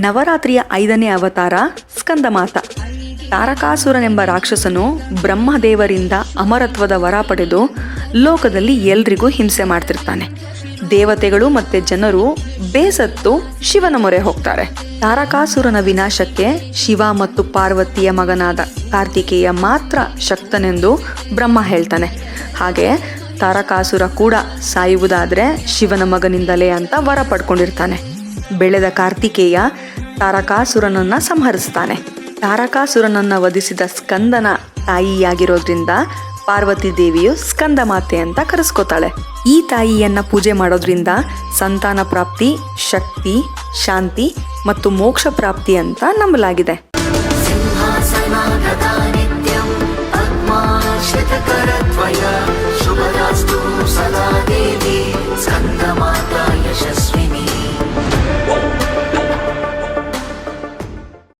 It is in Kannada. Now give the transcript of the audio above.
ನವರಾತ್ರಿಯ 5ನೇ ಅವತಾರ ಸ್ಕಂದಮಾತ. ತಾರಕಾಸುರನೆಂಬ ರಾಕ್ಷಸನು ಬ್ರಹ್ಮದೇವರಿಂದ ಅಮರತ್ವದ ವರ ಪಡೆದು ಲೋಕದಲ್ಲಿ ಎಲ್ರಿಗೂ ಹಿಂಸೆ ಮಾಡ್ತಿರ್ತಾನೆ. ದೇವತೆಗಳು ಮತ್ತೆ ಜನರು ಬೇಸತ್ತು ಶಿವನ ಮೊರೆ ಹೋಗ್ತಾರೆ. ತಾರಕಾಸುರನ ವಿನಾಶಕ್ಕೆ ಶಿವ ಮತ್ತು ಪಾರ್ವತಿಯ ಮಗನಾದ ಕಾರ್ತಿಕೇಯ ಮಾತ್ರ ಶಕ್ತನೆಂದು ಬ್ರಹ್ಮ ಹೇಳ್ತಾನೆ. ಹಾಗೆ ತಾರಕಾಸುರ ಕೂಡ ಸಾಯುವುದಾದ್ರೆ ಶಿವನ ಮಗನಿಂದಲೇ ಅಂತ ವರ ಪಡ್ಕೊಂಡಿರ್ತಾನೆ. ಬೆಳೆದ ಕಾರ್ತಿಕೇಯ ತಾರಕಾಸುರನನ್ನ ಸಂಹರಿಸ್ತಾನೆ. ತಾರಕಾಸುರನನ್ನ ವಧಿಸಿದ ಸ್ಕಂದನ ತಾಯಿಯಾಗಿರೋದ್ರಿಂದ ಪಾರ್ವತಿ ದೇವಿಯು ಸ್ಕಂದ ಮಾತೆ ಅಂತ ಕರೆಸ್ಕೋತಾಳೆ. ಈ ತಾಯಿಯನ್ನ ಪೂಜೆ ಮಾಡೋದ್ರಿಂದ ಸಂತಾನ ಪ್ರಾಪ್ತಿ, ಶಕ್ತಿ, ಶಾಂತಿ ಮತ್ತು ಮೋಕ್ಷ ಪ್ರಾಪ್ತಿ ಅಂತ ನಂಬಲಾಗಿದೆ. ಸಿಂಹಾಸನಾಗತ ನಿತ್ಯಂ ಪದ್ಮಾಶ್ರಿತಕರದ್ವಯ